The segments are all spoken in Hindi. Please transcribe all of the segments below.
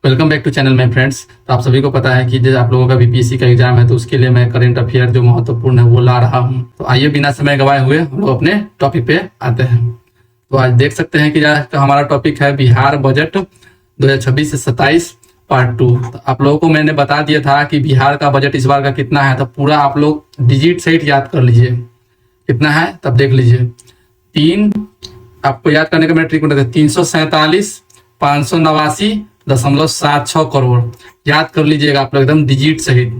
Welcome back to channel my friends. तो आप सभी को पता है कि जो आप लोगों का बीपीएससी का एग्जाम है, तो उसके लिए मैं करंट अफेयर जो महत्वपूर्ण है वो ला रहा हूं। तो आइए बिना समय गवाए हुए हम लोग अपने टॉपिक पे आते हैं। तो आज देख सकते हैं कि आज का हमारा टॉपिक है बिहार बजट 2026 से 27 पार्ट 2। तो आप लोगों को मैंने बता दिया था कि बिहार का बजट इस बार का कितना है, तो पूरा आप लोग डिजिट सहित याद कर लीजिए कितना है, तब देख लीजिए। आपको याद करने का मैं ट्रिक बताता हूं, 347,589.76 करोड़ याद कर लीजिएगा आप लोग, एकदम डिजिट सहित,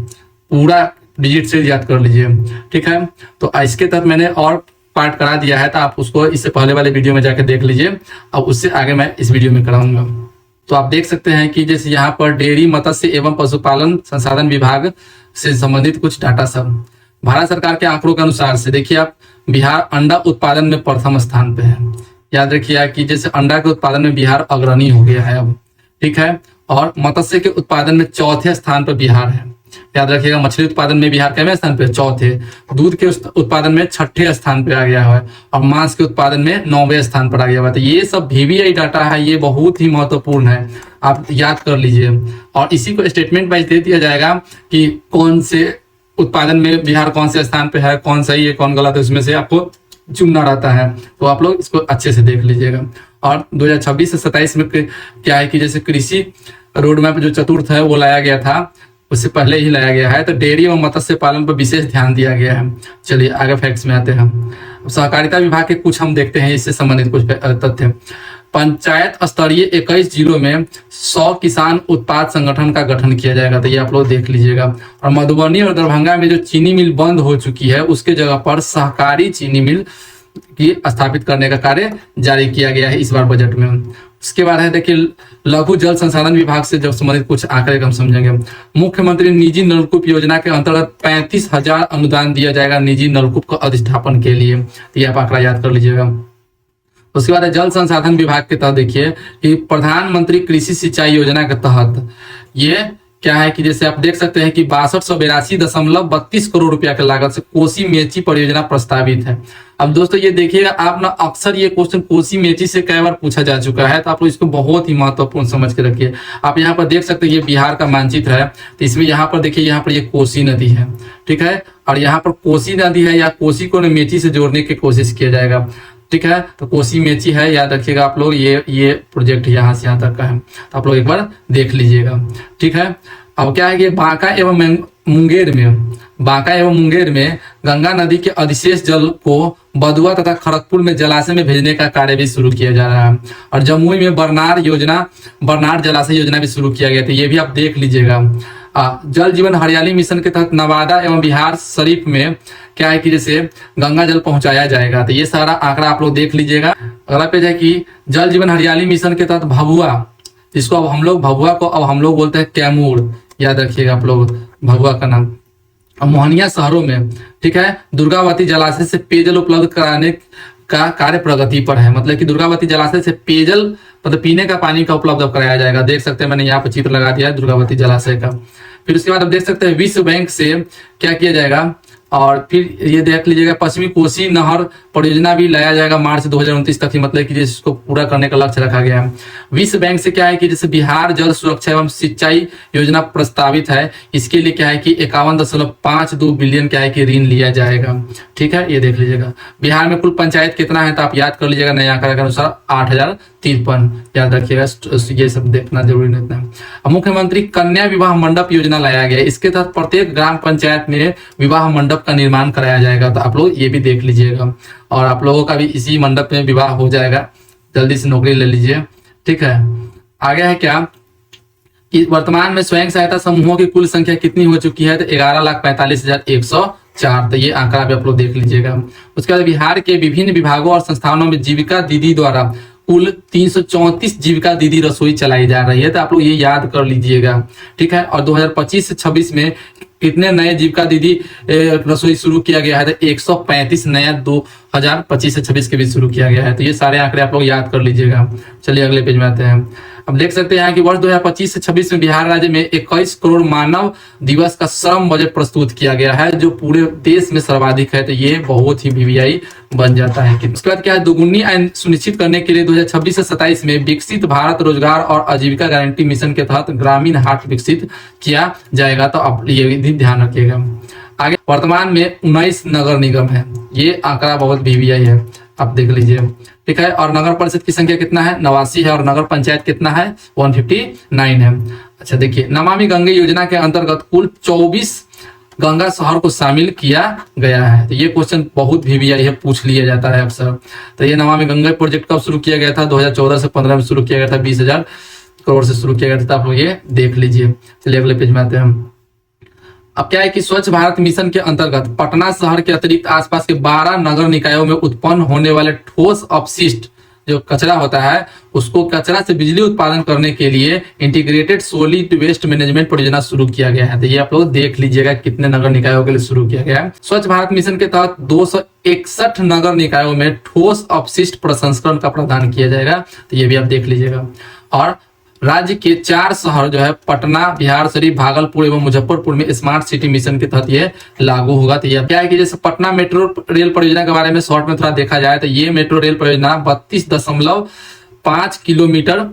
पूरा डिजिट सहित याद कर लीजिए। ठीक है, तो इसके तहत मैंने और पार्ट करा दिया है, तो आप उसको इससे पहले वाले वीडियो में जाकर देख लीजिए। अब उससे आगे मैं इस वीडियो में कराऊंगा। तो आप देख सकते हैं कि जैसे यहाँ पर डेयरी, मत्स्य एवं पशुपालन संसाधन विभाग से संबंधित कुछ डाटा सब भारत सरकार के आंकड़ों के अनुसार से देखिए आप, बिहार अंडा उत्पादन में प्रथम स्थान पे है। याद रखिए कि जैसे अंडा के उत्पादन में बिहार अग्रणी हो गया है अब। ठीक है, और मत्स्य के उत्पादन में चौथे स्थान पर बिहार है। याद रखिएगा, मछली उत्पादन में बिहार कितवें स्थान पे? चौथे। दूध के उत्पादन में छठे स्थान पे आ गया है, और मांस के उत्पादन में 9वें स्थान पर आ गया हुआ है। तो ये सब VVI डाटा है, ये बहुत ही महत्वपूर्ण है, आप याद कर लीजिए। और इसी को स्टेटमेंट वाइज दे दिया जाएगा कि कौन से उत्पादन में बिहार कौन से स्थान पे है, कौन सही है कौन गलत है, उसमें से आपको चुनना रहता है। तो आप लोग इसको अच्छे से देख लीजिएगा। और 2026 से 27 में क्या है कि जैसे कृषि रोड मैप जो चतुर्थ है वो लाया गया था, उससे पहले ही लाया गया है। तो डेयरी और मत्स्य पालन पर विशेष ध्यान दिया गया है। चलिए आगे फैक्ट्स में आते हैं। सहकारिता विभाग के कुछ हम देखते हैं इससे संबंधित कुछ तथ्य। पंचायत स्तरीय 21 जिलों में 100 किसान उत्पाद संगठन का गठन किया जाएगा। तो ये आप लोग देख लीजिएगा। और मधुबनी और दरभंगा में जो चीनी मिल बंद हो चुकी है, उसके जगह पर सहकारी चीनी मिल की स्थापित करने का कार्य जारी किया गया है इस बार बजट में। उसके बाद है देखिए, लघु जल संसाधन विभाग से जो संबंधित कुछ आंकड़े हम समझेंगे। मुख्यमंत्री निजी नलकूप योजना के अंतर्गत 35,000 अनुदान दिया जाएगा निजी नलकूप का अधिष्ठापन के लिए। तो यह आंकड़ा याद कर लीजिएगा। उसके बाद जल संसाधन विभाग के तहत देखिए कि प्रधानमंत्री कृषि सिंचाई योजना के तहत ये क्या है कि जैसे आप देख सकते हैं कि 6282.32 करोड़ रुपया के लागत से कोसी मेची परियोजना प्रस्तावित है। अब दोस्तों ये देखिएगा आप ना, अक्सर ये क्वेश्चन कोसी मेची से कई बार पूछा जा चुका है, तो आप लोग इसको बहुत ही महत्वपूर्ण समझ के रखिए। आप यहाँ पर देख सकते हैं ये बिहार का मानचित्र है, तो इसमें यहाँ पर देखिए, यहाँ पर ये कोसी नदी है। ठीक है, और यहाँ पर कोसी नदी है या कोसी को मेची से जोड़ने की कोशिश किया जाएगा। ठीक है, तो कोसी मेची है, याद रखिएगा आप लोग, ये प्रोजेक्ट यहाँ से यहाँ तक का है, तो आप लोग एक बार देख लीजिएगा। ठीक है, अब क्या है कि बांका एवं मुंगेर में गंगा नदी के अधिशेष जल को बदुआ तथा खड़गपुर में जलाशय में भेजने का कार्य भी शुरू किया जा रहा है। और जमुई में बरनार जलाशय योजना भी शुरू किया गया था, ये भी आप देख लीजिएगा। जल जीवन हरियाली मिशन के तहत नवादा एवं बिहार शरीफ में क्या है कि जैसे गंगा जल पहुंचाया जाएगा। तो ये सारा आंकड़ा आप लोग देख लीजिएगा। अगला पेज है कि जल जीवन हरियाली मिशन के तहत भभुआ, जिसको अब हम लोग भभुआ को अब हम लोग बोलते हैं कैमूर, याद रखिएगा आप लोग भभुआ का नाम। मोहनिया शहरों में, ठीक है, दुर्गावती जलाशय से पेयजल उपलब्ध कराने का कार्य प्रगति पर है। मतलब कि दुर्गावती जलाशय से पेयजल, मतलब पीने का पानी का उपलब्ध कराया जाएगा। देख सकते हैं मैंने यहाँ पर चित्र लगा दिया है दुर्गावती जलाशय का। फिर उसके बाद आप देख सकते हैं विश्व बैंक से क्या किया जाएगा, और फिर ये देख लीजिएगा पश्चिमी कोसी नहर परियोजना भी लाया जाएगा मार्च 2029 तक ही, मतलब कि जिसको पूरा करने का लक्ष्य रखा गया है। विश्व बैंक से क्या है कि जैसे बिहार जल सुरक्षा एवं सिंचाई योजना प्रस्तावित है, इसके लिए क्या है कि 51.52 बिलियन क्या है कि ऋण लिया जाएगा। ठीक है, ये देख लीजिएगा। बिहार में कुल पंचायत कितना है, तो आप याद कर लीजिएगा नए आंकड़े के अनुसार 8,053, याद रखिएगा, ये सब देखना जरूरी नहीं है। मुख्यमंत्री कन्या विवाह मंडप योजना लाया गया है, इसके तहत प्रत्येक ग्राम पंचायत में विवाह मंडप का निर्माण कराया जाएगा। तो आप लोग ये भी देख लीजिएगा, और आप लोगों का भी इसी मंडप में विवाह हो जाएगा, जल्दी से नौकरी ले लीजिए। ठीक है, आगे है क्या कि वर्तमान में स्वयं सहायता समूहों की कुल संख्या कितनी हो चुकी है, तो 11,45,104। तो ये आंकड़ा भी आप लोग देख लीजिएगा। उसके बाद बिहार के विभिन्न विभागों और संस्थानों में जीविका दीदी द्वारा कुल 334 जीविका दीदी रसोई चलाई जा रही है। तो आप लोग ये याद कर लीजिएगा। ठीक है, और 2025 से 26 में कितने नए जीविका दीदी रसोई शुरू किया गया है, तो 135 नया 2025 से 26 के बीच शुरू किया गया है। तो ये सारे आंकड़े आप लोग याद कर लीजिएगा। चलिए अगले पेज में आते हैं। अब देख सकते हैं कि वर्ष 2025 से 26 में बिहार राज्य में 21 करोड़ मानव दिवस का श्रम बजट प्रस्तुत किया गया है, जो पूरे देश में सर्वाधिक है। तो ये बहुत ही वीवीआई बन जाता है। उसके बाद क्या है, दोगुनी आय सुनिश्चित करने के लिए 2026 से 27 में विकसित भारत रोजगार और आजीविका गारंटी मिशन के तहत ग्रामीण हाट विकसित किया जाएगा। तो आप ये भी ध्यान रखिएगा। आगे वर्तमान में 19 नगर निगम है, ये आंकड़ा बहुत वीवीआई है, आप देख लीजिए, ठीक है। और नगर परिषद की संख्या कितना है, 89 है, और नगर पंचायत कितना है, 159 है। अच्छा देखिए, नमामि गंगे योजना के अंतर्गत कुल 24 गंगा शहर को शामिल किया गया है। तो ये क्वेश्चन बहुत वीवीआई है, पूछ लिया जाता है अक्सर। तो ये नमामि गंगे प्रोजेक्ट कब शुरू किया गया था, 2014 से 15 में शुरू किया गया था, 20,000 करोड़ से शुरू किया गया था। तो आप लोग ये देख लीजिए। चलिए अगले पेज में आते हैं हम। अब क्या है कि स्वच्छ भारत मिशन के अंतर्गत पटना शहर के अतिरिक्त आसपास के 12 नगर निकायों में उत्पन्न होने वाले ठोस अपशिष्ट जो कचरा होता है, उसको कचरा से बिजली उत्पादन करने के लिए इंटीग्रेटेड सॉलिड वेस्ट मैनेजमेंट परियोजना शुरू किया गया है। तो ये आप लोग देख लीजिएगा कितने नगर निकायों के लिए शुरू किया गया है। स्वच्छ भारत मिशन के तहत 261 नगर निकायों में ठोस अपशिष्ट प्रसंस्करण का प्रावधान किया जाएगा। तो ये भी आप देख लीजिएगा। और राज्य के 4 शहर जो है पटना, बिहार शरीफ, भागलपुर एवं मुजफ्फरपुर में स्मार्ट सिटी मिशन के तहत ये लागू होगा। तो ये क्या है कि जैसे पटना मेट्रो रेल परियोजना के बारे में शॉर्ट में थोड़ा देखा जाए तो ये मेट्रो रेल परियोजना 32.5 किलोमीटर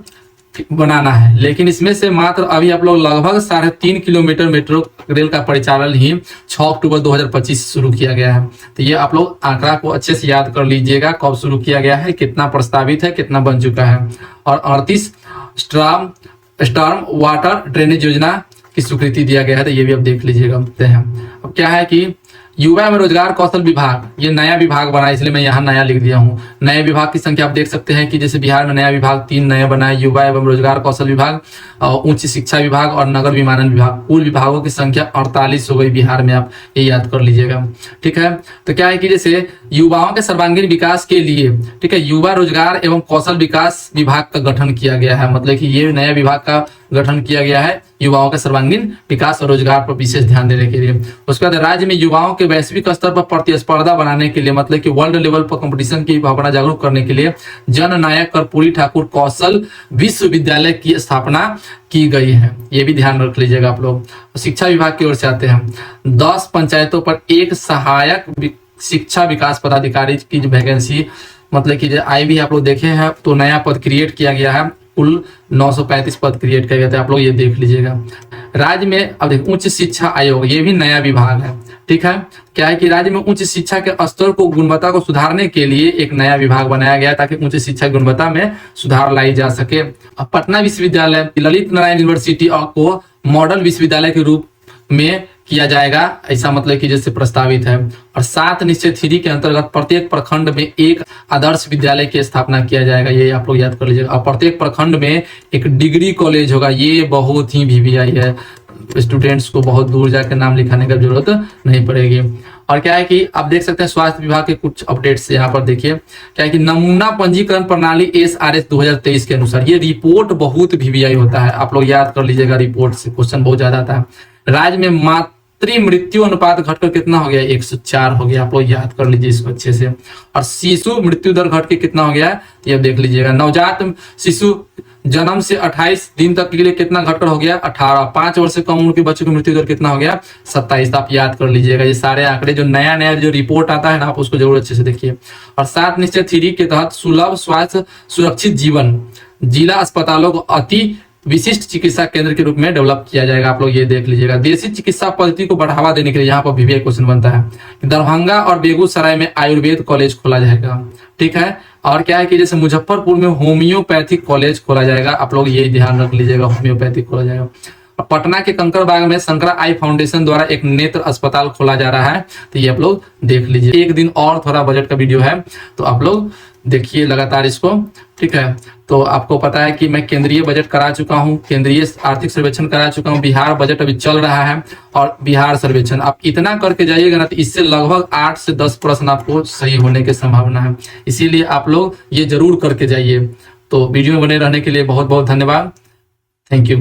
बनाना है, लेकिन इसमें से मात्र अभी आप लोग लगभग 3.5 किलोमीटर मेट्रो रेल का परिचालन ही 6 अक्टूबर 2025 शुरू किया गया है। तो ये आप लोग आंकड़ा को अच्छे से याद कर लीजिएगा, कब शुरू किया गया है, कितना प्रस्तावित है, कितना बन चुका है। और 38 स्टॉर्म वाटर ड्रेनेज योजना की स्वीकृति दिया गया है। तो ये भी आप देख लीजिएगा। अब क्या है कि युवा एवं रोजगार कौशल विभाग, ये नया विभाग बना, इसलिए मैं यहाँ नया लिख दिया हूँ। नए विभाग की संख्या आप देख सकते हैं कि जैसे बिहार में नया विभाग 3 नया बना है, युवा एवं रोजगार कौशल विभाग, उच्च शिक्षा विभाग और नगर विमानन विभाग। कुल विभागों की संख्या 48 हो गई बिहार में, आप ये याद कर लीजिएगा, ठीक है। तो क्या है कि जैसे युवाओं के सर्वांगीण विकास के लिए, ठीक है, युवा रोजगार एवं कौशल विकास विभाग का गठन किया गया है। मतलब कि ये नया विभाग का गठन किया गया है युवाओं के सर्वांगीण विकास और रोजगार पर विशेष ध्यान देने के लिए। उसके बाद राज्य में युवाओं के वैश्विक स्तर पर प्रतिस्पर्धा बनाने के लिए, मतलब कि वर्ल्ड लेवल पर कंपटीशन की भावना जागरूक करने के लिए जननायक कर्पूरी ठाकुर कौशल विश्वविद्यालय की स्थापना की गई है। ये भी ध्यान रख लीजिएगा आप लोग। शिक्षा विभाग की ओर से आते हैं। 10 पंचायतों पर एक सहायक शिक्षा विकास पदाधिकारी की जो वैकेंसी, मतलब कि जो आई भी आप लोग देखे हैं, तो नया पद क्रिएट किया गया है। कुल 935 पद क्रिएट किया गया था, आप लोग ये देख लीजिएगा। राज्य में अब देखिए उच्च शिक्षा आयोग, ये भी नया विभाग है, ठीक है। क्या है कि राज्य में उच्च शिक्षा के स्तर को, गुणवत्ता को सुधारने के लिए एक नया विभाग बनाया गया ताकि उच्च शिक्षा की गुणवत्ता में सुधार लाई जा सके। अब पटना विश्वविद्यालय ललित नारायण यूनिवर्सिटी को मॉडल विश्वविद्यालय के रूप में किया जाएगा, ऐसा मतलब कि जैसे प्रस्तावित है। और 7 निश्चय 3 के अंतर्गत प्रत्येक प्रखंड में एक आदर्श विद्यालय की स्थापना किया जाएगा, ये आप लोग याद कर लीजिएगा। और प्रत्येक प्रखंड में एक डिग्री कॉलेज होगा, ये बहुत ही वीवीआई है, स्टूडेंट्स को बहुत दूर जाकर नाम लिखाने की जरूरत नहीं पड़ेगी। और क्या है कि आप देख सकते हैं स्वास्थ्य विभाग के कुछ अपडेट्स यहाँ पर देखिए। क्या है कि नमूना पंजीकरण प्रणाली SRS 2023 के अनुसार, ये रिपोर्ट बहुत वीवीआई होता है, आप लोग याद कर लीजिएगा, रिपोर्ट से क्वेश्चन बहुत ज्यादा आता है। राज्य में मातृ मृत्यु अनुपात घटकर कितना हो गया, 104 हो गया, आप लोग याद कर लीजिए इसको अच्छे से। और शिशु मृत्यु दर घट के कितना हो गया, ये देख लीजिएगा। नवजात शिशु जन्म से 28 दिन तक के लिए कितना घटकर हो गया, 18। 5 वर्ष से कम उम्र के बच्चों की मृत्यु दर कितना हो गया, 27। आप याद कर लीजिएगा ये सारे आंकड़े, जो नया नया जो रिपोर्ट आता है ना, आप उसको जरूर अच्छे से देखिए। और 7 निश्चय 3 के तहत सुलभ स्वास्थ्य सुरक्षित जीवन जिला अस्पतालों को अति विशिष्ट चिकित्सा केंद्र के रूप में डेवलप किया जाएगा, आप लोग ये देख लीजिएगा। देशी चिकित्सा पद्धति को बढ़ावा देने के लिए यहाँ पर वीवीआई क्वेश्चन बनता है। दरभंगा और बेगूसराय में आयुर्वेद कॉलेज खोला जाएगा, ठीक है। और क्या है कि जैसे मुजफ्फरपुर में होम्योपैथिक कॉलेज खोला जाएगा, आप लोग ये ध्यान रख लीजिएगा, होम्योपैथिक खोला जाएगा। पटना के कंकड़बाग में शंकरा आई फाउंडेशन द्वारा एक नेत्र अस्पताल खोला जा रहा है, तो ये आप लोग देख लीजिए। एक दिन और थोड़ा बजट का वीडियो है, तो आप लोग देखिए लगातार इसको, ठीक है। तो आपको पता है कि मैं केंद्रीय बजट करा चुका हूं, केंद्रीय आर्थिक सर्वेक्षण करा चुका हूं, बिहार बजट अभी चल रहा है और बिहार सर्वेक्षण। आप इतना करके जाइएगा ना, तो इससे लगभग 8 से 10 प्रश्न आपको सही होने की संभावना है, इसीलिए आप लोग ये जरूर करके जाइए। तो वीडियो में बने रहने के लिए बहुत बहुत धन्यवाद, थैंक यू।